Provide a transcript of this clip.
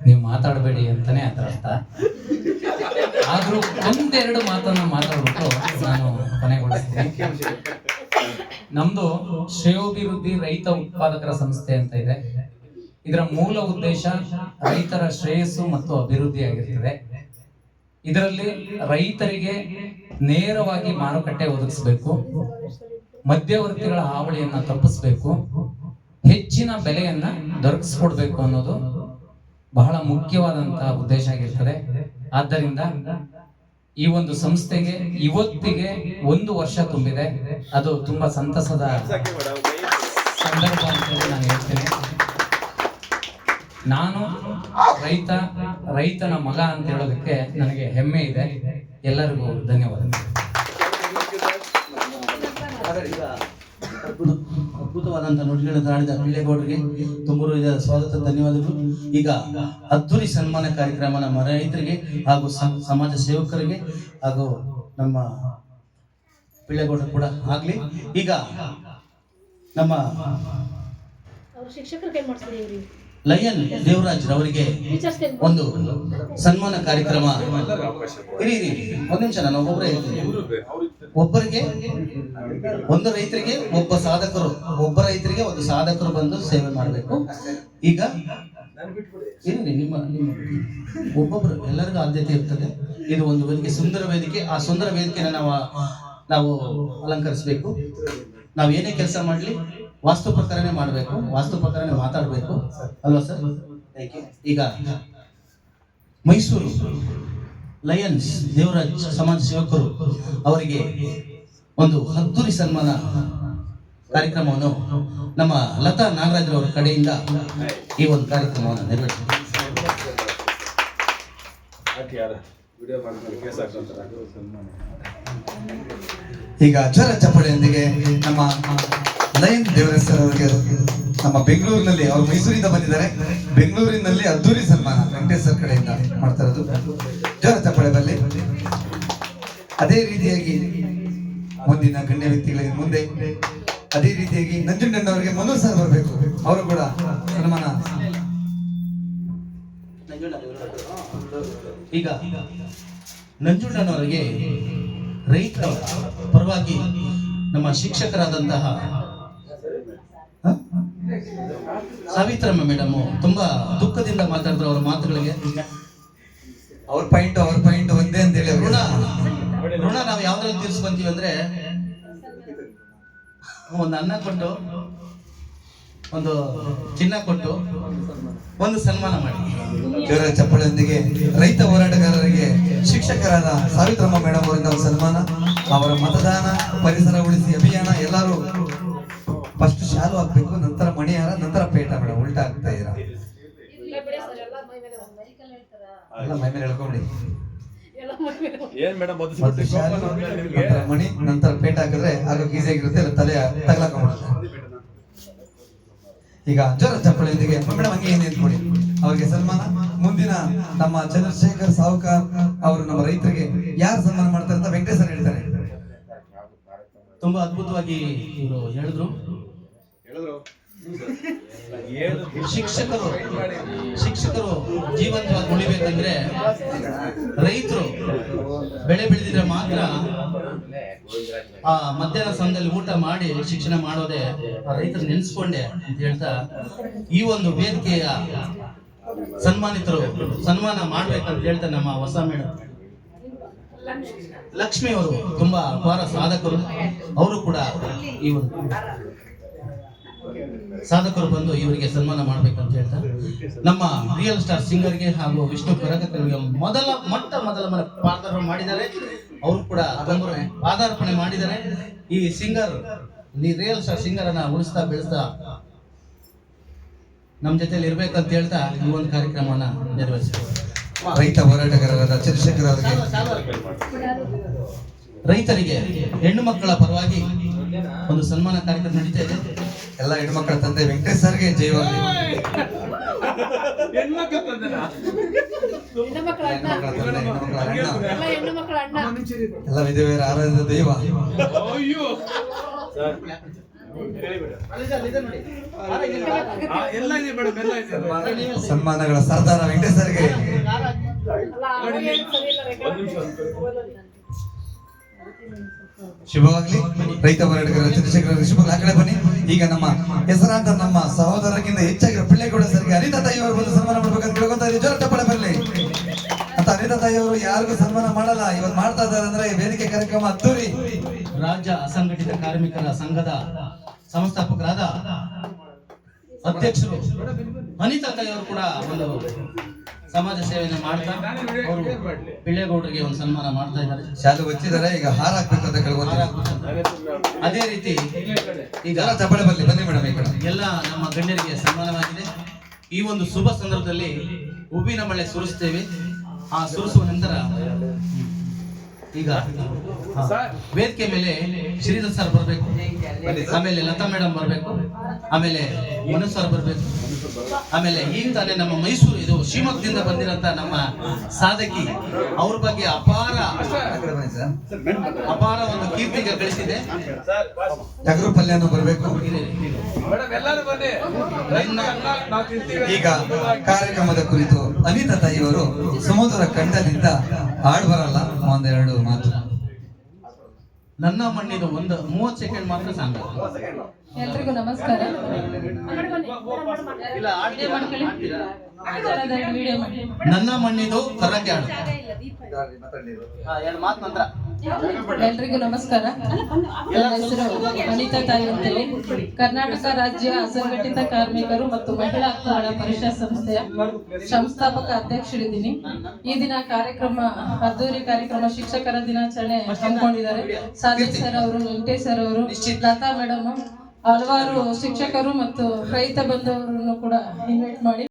ನೀವು ಮಾತಾಡಬೇಡಿ ಅಂತಾನೆ ಅದರ ಅರ್ಥ. ಆದ್ರೂ ಒಂದೆರಡು ಮಾತನ್ನ ಮಾತಾಡ್ಬಿಟ್ಟು ನಾನು ಕೊನೆಗೊಳಿಸ್ತೀನಿ. ನಮ್ದು ಶ್ರೇಯೋಭಿವೃದ್ಧಿ ರೈತ ಉತ್ಪಾದಕರ ಸಂಸ್ಥೆ ಅಂತ ಇದೆ. ಇದರ ಮೂಲ ಉದ್ದೇಶ ರೈತರ ಶ್ರೇಯಸ್ಸು ಮತ್ತು ಅಭಿವೃದ್ಧಿ ಆಗಿರ್ತದೆ. ಇದರಲ್ಲಿ ರೈತರಿಗೆ ನೇರವಾಗಿ ಮಾರುಕಟ್ಟೆ ಒದಗಿಸಬೇಕು, ಮಧ್ಯವರ್ತಿಗಳ ಹಾವಳಿಯನ್ನ ತಪ್ಪಿಸಬೇಕು, ಹೆಚ್ಚಿನ ಬೆಲೆಯನ್ನ ದೊರಕಿಸ್ಕೊಡ್ಬೇಕು ಅನ್ನೋದು ಬಹಳ ಮುಖ್ಯವಾದಂತಹ ಉದ್ದೇಶ ಆಗಿರ್ತದೆ. ಆದ್ದರಿಂದ ಈ ಒಂದು ಸಂಸ್ಥೆಗೆ ಇವತ್ತಿಗೆ 1 ವರ್ಷ ತುಂಬಿದೆ. ಅದು ತುಂಬಾ ಸಂತಸದ ಸಂದರ್ಭ ಅಂತ ನಾನು ಹೇಳ್ತೇನೆ. ನಾನು ರೈತನ ಮಗ ಅಂತ ಹೇಳೋದಕ್ಕೆ ನನಗೆ ಹೆಮ್ಮೆ ಇದೆ. ಎಲ್ಲರಿಗೂ ಧನ್ಯವಾದಗಳು. ಅದ್ಭುತವಾದಂತಹ ನುಡಿಗಳನ್ನು ಆಡಿದ ಪಿಳ್ಳೆಗೌಡರಿಗೆ ತುಂಬ ಸ್ವಾಗತ, ಧನ್ಯವಾದಗಳು. ಈಗ ಅದ್ದೂರಿ ಸನ್ಮಾನ ಕಾರ್ಯಕ್ರಮ ನಮ್ಮ ರೈತರಿಗೆ ಹಾಗೂ ಸಮಾಜ ಸೇವಕರಿಗೆ ಹಾಗೂ ನಮ್ಮ ಪಿಳ್ಳೆಗೌಡರು ಕೂಡ ಆಗ್ಲಿ. ಈಗ ನಮ್ಮ ಲಯನ್ ದೇವರಾಜ್ ರವರಿಗೆ ಒಂದು ಸನ್ಮಾನ ಕಾರ್ಯಕ್ರಮ. ಒಂದು ನಿಮಿಷ, ನಾನು ಒಬ್ಬೊಬ್ಬರೇ ಹೇಳ್ತೀನಿ. ಒಬ್ಬರಿಗೆ ಒಂದು ರೈತರಿಗೆ ಒಬ್ಬ ರೈತರಿಗೆ ಒಂದು ಸಾಧಕರು ಬಂದು ಸೇವೆ ಮಾಡಬೇಕು. ಈಗ ನಿಮ್ಮ ಒಬ್ಬೊಬ್ಬರು ಎಲ್ಲರಿಗೂ ಆದ್ಯತೆ ಇರ್ತದೆ. ಇದು ಒಂದು ವೇದಿಕೆ, ಸುಂದರ ವೇದಿಕೆ. ಆ ಸುಂದರ ವೇದಿಕೆನ ನಾವು ಅಲಂಕರಿಸಬೇಕು. ನಾವು ಏನೇ ಕೆಲಸ ಮಾಡಲಿ ವಾಸ್ತು ಪ್ರಕಾರನೇ ಮಾಡಬೇಕು, ವಾಸ್ತು ಪ್ರಕಾರನೇ ಮಾತಾಡಬೇಕು, ಅಲ್ವಾ ಸರ್? ಈಗ ಮೈಸೂರು ಲಯನ್ಸ್ ದೇವರಾಜ್ ಸಮಾಜ ಸೇವಕರು ಅವರಿಗೆ ಒಂದು ಅದ್ದೂರಿ ಸನ್ಮಾನ ಕಾರ್ಯಕ್ರಮವನ್ನು ನಮ್ಮ ಲತಾ ನಾಗರಾಜ್ ಅವರ ಕಡೆಯಿಂದ ಈ ಒಂದು ಕಾರ್ಯಕ್ರಮವನ್ನು ನೆರವೇರಿಸಿದ್ದಾರೆ. ಈಗ ಅಜ್ಜರ ಚಪ್ಪಳೆಯೊಂದಿಗೆ ನಮ್ಮ ಲಯನ್ ದೇವರಾಜ್ ಸರ್ ಅವರಿಗೆ ನಮ್ಮ ಬೆಂಗಳೂರಿನಲ್ಲಿ, ಅವರು ಮೈಸೂರಿಂದ ಬಂದಿದ್ದಾರೆ, ಬೆಂಗಳೂರಿನಲ್ಲಿ ಅದ್ದೂರಿ ಸನ್ಮಾನ ವೆಂಕಟೇಶ್ ಸರ್ ಕಡೆಯಿಂದ ಮಾಡ್ತಾ ಇರೋದು. ಜೋರ ಚಪ್ಪಳೆ ಬರಲಿ. ಅದೇ ರೀತಿಯಾಗಿ ಮುಂದಿನ ಗಣ್ಯ ವ್ಯಕ್ತಿಗಳಿಗೆ ಮುಂದೆ ಅದೇ ರೀತಿಯಾಗಿ ನಂಜುಂಡಣ್ಣವರಿಗೆ ಮನೋಜ್ ಸರ್ ಬರಬೇಕು. ಅವರು ಕೂಡ ಸನ್ಮಾನ. ಈಗ ನಂಜುಂಡನವರಿಗೆ ರೈತರ ಪರವಾಗಿ ನಮ್ಮ ಶಿಕ್ಷಕರಾದಂತಹ ಸಾವಿತ್ರಮ್ಮ ಮೇಡಮ್ ತುಂಬಾ ದುಃಖದಿಂದ ಮಾತಾಡಿದ್ರು. ಅವರ ಮಾತುಗಳಿಗೆ ಅವ್ರ ಪಾಯಿಂಟ್ ಒಂದೇ ಅಂತ ಹೇಳಿ ಋಣ ನಾವು ಯಾವ್ದ್ರಲ್ಲಿ ತೀರ್ಸ್ಕೊಂತೀವಿ ಅಂದ್ರೆ, ಒಂದು ಅನ್ನ ಕೊಟ್ಟು, ಒಂದು ಚಿನ್ನ ಕೊಟ್ಟು, ಒಂದು ಸನ್ಮಾನ ಮಾಡಿ. ಜೋರ ಚಪ್ಪಳೆಯೊಂದಿಗೆ ರೈತ ಹೋರಾಟಗಾರರಿಗೆ ಶಿಕ್ಷಕರಾದ ಸಾವಿತ್ರಮ್ಮ ಮೇಡಮ್ ಅವರಿಂದ ಒಂದು ಸನ್ಮಾನ. ಅವರ ಮತದಾನ, ಪರಿಸರ ಉಳಿಸಿ ಅಭಿಯಾನ, ಎಲ್ಲರೂ ಫಸ್ಟ್ ಶಾಲು ಹಾಕ್ಬೇಕು, ನಂತರ ಮಣಿಹಾರ, ನಂತರ ಪೇಟ. ಮೇಡಮ್ ಉಲ್ಟಾ ಆಗ್ತಾ ಇದ್ದೀರಾ, ಎಲ್ಲ ಮೈ ಮೇಲೆ ಹೇಳ್ಕೊಂಬಿಡಿ. ಮಣಿ ನಂತರ ಪೇಟ ಹಾಕಿದ್ರೆ ಆಗೋಕೆ ಈಸಿ ಆಗಿರುತ್ತೆ, ತಲೆ ತಗಲಾಕೊಂಡ್ಬಿಡುತ್ತೆ. ಈಗ ಜೋರ ಚಪ್ಪಳೆಯೊಂದಿಗೆ ಮೇಡಮ್ ಹಂಗೆ ಏನು ನಿಂತ್ಕೊಡಿ, ಅವರಿಗೆ ಸನ್ಮಾನ. ಮುಂದಿನ ನಮ್ಮ ಚಂದ್ರಶೇಖರ್ ಸಾವುಕಾರ್ ಅವರು ನಮ್ಮ ರೈತರಿಗೆ ಯಾರು ಸನ್ಮಾನ ಮಾಡ್ತಾರೆ ಅಂತ ವೆಂಕಟೇಶ್ ಸರ್ ಹೇಳ್ತಾರೆ. ತುಂಬಾ ಅದ್ಭುತವಾಗಿ ಇವರು ಹೇಳಿದ್ರು. ಶಿಕ್ಷಕರು ಜೀವಂತವಾಗಿ ಉಳಿಬೇಕಂದ್ರೆ ರೈತರು ಬೆಳೆ ಬೆಳೆದಿದ್ರೆ ಮಾತ್ರ ಆ ಮಧ್ಯಾಹ್ನ ಸಮಯದಲ್ಲಿ ಊಟ ಮಾಡಿ ಶಿಕ್ಷಣ ಮಾಡೋದೇ ರೈತರು ನೆನೆಸ್ಕೊಂಡೆ ಅಂತ ಹೇಳ್ತಾ, ಈ ಒಂದು ವೇದಿಕೆಯ ಸನ್ಮಾನ ಮಾಡ್ಬೇಕಂತ ಹೇಳ್ತಾ ನಮ್ಮ ಹೊಸ ಮೇಡಮ್ ಲಕ್ಷ್ಮಿ ಅವರು ತುಂಬಾ ಅಪಾರ ಸಾಧಕರು. ಅವರು ಕೂಡ ಈ ಒಂದು ಸಾಧಕರು ಬಂದು ಇವರಿಗೆ ಸನ್ಮಾನ ಮಾಡ್ಬೇಕಂತ ಹೇಳ್ತಾರೆ. ನಮ್ಮ ರಿಯಲ್ ಸ್ಟಾರ್ ಸಿಂಗರ್ಗೆ ಹಾಗೂ ವಿಷ್ಣು ಕರಕರಿಗೆ ಮೊದಲ ಪಾದಾರ್ಪಣೆ ಮಾಡಿದ್ದಾರೆ. ಅವರು ಕೂಡ ಪಾದಾರ್ಪಣೆ ಮಾಡಿದ್ದಾರೆ. ಈ ಸಿಂಗರ್, ರಿಯಲ್ ಸ್ಟಾರ್ ಸಿಂಗರ್ ಅನ್ನ ಉಳಿಸ್ತಾ ಬೆಳೆಸ್ತಾ ನಮ್ಮ ಜೊತೆಲಿ ಇರ್ಬೇಕಂತ ಹೇಳ್ತಾ ಈ ಒಂದು ಕಾರ್ಯಕ್ರಮವನ್ನ ನೆರವೇರಿಸಿದ್ದಾರೆ. ರೈತ ಹೋರಾಟಗಾರರಾದ ಚಂದ್ರಶೇಖರ್ ಅವರಿಗೆ, ರೈತರಿಗೆ ಹೆಣ್ಣು ಮಕ್ಕಳ ಪರವಾಗಿ ಒಂದು ಸನ್ಮಾನ ಕಾರ್ಯಕ್ರಮ ನಡೀತಾ ಇದೆ. ಎಲ್ಲ ಹೆಣ್ಮಕ್ಕಳ ತಂದೆ ವೆಂಕಟೇಶ್ ಸರ್ಗೆ ಜಯವಾಗಲಿ. ಎಲ್ಲ ವಿಧವೆಯರ ಆರಾಧದ ದೈವ. ಸನ್ಮಾನಗಳ ಸರ್ದಾರ ವೆಂಕಟೇಶ್ ಸರ್ಗೆ ಶುಭವಾಗ್ಲಿ. ರೈತ ಹೋರಾಟಗಾರ ಚಂದ್ರಶೇಖರ ಶುಭ ಆ ಕಡೆ ಬನ್ನಿ. ಈಗ ನಮ್ಮ ಹೆಸರಾಂತ ನಮ್ಮ ಸಹೋದರಕ್ಕಿಂತ ಹೆಚ್ಚಾಗಿರೋ ಪಿಳ್ಳೆಗೌಡ ಸರ್ಗೆ ಅನಿತಾ ತಾಯಿ ಅವರು ಬಂದು ಸನ್ಮಾನ ಮಾಡ್ಬೇಕಂತ ಕೇಳ್ಕೊತಾ ಇದ್ದೀವಿ. ಜೋರ ಚಪ್ಪಾಳೆ ಬರಲಿ ಅಂತ. ಅನಿತಾ ತಾಯಿ ಅವರು ಯಾರಿಗೂ ಸನ್ಮಾನ ಮಾಡಲ್ಲ, ಇವತ್ತು ಮಾಡ್ತಾ ಇದ್ದಾರೆ ಅಂದ್ರೆ ಈ ವೇದಿಕೆ ಕಾರ್ಯಕ್ರಮ ಅದ್ದೂರಿ. ರಾಜ್ಯ ಅಸಂಘಟಿತ ಕಾರ್ಮಿಕರ ಸಂಘದ ಸಂಸ್ಥಾಪಕರಾದ ಅಧ್ಯಕ್ಷರು ಅನಿತಾ ತಾಯಿ ಅವರು ಕೂಡ ಒಂದು ಸಮಾಜ ಸೇವೆಯನ್ನು ಮಾಡ್ತಾ ಅವರು ಪಿಳ್ಳೆಗೌಡರಿಗೆ ಒಂದು ಸನ್ಮಾನ ಮಾಡ್ತಾ ಇದ್ದಾರೆ. ಶಾಲು ಹಚ್ಚಿದ್ದಾರೆ, ಈಗ ಹಾರ ಹಾಕ್ಬೇಕು ಅಂತ ಕೇಳ್ಕೊತಾರೆ. ಅದೇ ರೀತಿ ಈಗ ಚಪ್ಪಾಳೆ ಬರಲಿ, ಬನ್ನಿ ಮೇಡಮ್ ಈ ಕಡೆ. ಎಲ್ಲ ನಮ್ಮ ಗಣ್ಯರಿಗೆ ಸನ್ಮಾನವಾಗಿದೆ. ಈ ಒಂದು ಶುಭ ಸಂದರ್ಭದಲ್ಲಿ ಹೂವಿನ ಮಳೆ ಸುರಿಸ್ತೇವೆ. ಆ ಸುರಿಸುವ ನಂತರ ಈಗ ವೇದಿಕೆ ಮೇಲೆ ಶ್ರೀಧರ್ ಸರ್ ಬರ್ಬೇಕು, ಆಮೇಲೆ ಲತಾ ಮೇಡಮ್ ಬರ್ಬೇಕು, ಆಮೇಲೆ ಮನೋಜ್ ಸರ್ ಬರ್ಬೇಕು, ಆಮೇಲೆ ಈಗ ತಾನೇ ನಮ್ಮ ಮೈಸೂರು ಇದು ಶಿವಮೊಗ್ಗದಿಂದ ಬಂದಿರಂತ ನಮ್ಮ ಸಾಧಕಿ ಅವ್ರ ಬಗ್ಗೆ ಅಪಾರ ಒಂದು ಕೀರ್ತಿಗೆ ಗಳಿಸಿದೆ. ಟಗರು ಪಲ್ಯನೂ ಬರ್ಬೇಕು. ಈಗ ಕಾರ್ಯಕ್ರಮದ ಕುರಿತು ಅನಿತಾ ತಾಯಿಯವರು ಸುಮಧುರ ಕಂಠದಿಂದ ಹಾಡು ಬರಲ್ಲ, ಒಂದೆರಡು ಮಾತು. ನನ್ನ ಮಣ್ಣಿದು ಒಂದು 30 ಸೆಕೆಂಡ್ ಮಾತ್ರ ಸಾಂಗ್. ಎಲ್ರಿಗೂ ನಮಸ್ಕಾರ. ನನ್ನ ಮಣ್ಣಿದು ಕರಕ್ಕೆ ಹಾಡು. ಎರಡು ಮಾತು ನಂತರ. ಎಲ್ರಿಗೂ ನಮಸ್ಕಾರ. ನನ್ನ ಹೆಸರು ಅನಿತಾ ತಾಯಿ ಅಂತೇಳಿ. ಕರ್ನಾಟಕ ರಾಜ್ಯ ಅಸಂಘಟಿತ ಕಾರ್ಮಿಕರು ಮತ್ತು ಮಹಿಳಾ ಹಕ್ಕುಗಳ ಪರಿಷತ್ ಸಂಸ್ಥೆಯ ಸಂಸ್ಥಾಪಕ ಅಧ್ಯಕ್ಷರಿದ್ದೀನಿ. ಈ ದಿನ ಕಾರ್ಯಕ್ರಮ ಅದ್ದೂರಿ ಕಾರ್ಯಕ್ರಮ ಶಿಕ್ಷಕರ ದಿನಾಚರಣೆ ಹಮ್ಮಿಕೊಂಡಿದ್ದಾರೆ. ಸಾದಿಕ್ ಸರ್ ಅವರು, ವೆಂಕಟೇಶ್ ಸರ್ ಅವರು, ಲತಾ ಮೇಡಮ್, ಹಲವಾರು ಶಿಕ್ಷಕರು ಮತ್ತು ರೈತ ಬಂಧುವರನ್ನು ಕೂಡ ಇನ್ವೈಟ್ ಮಾಡಿ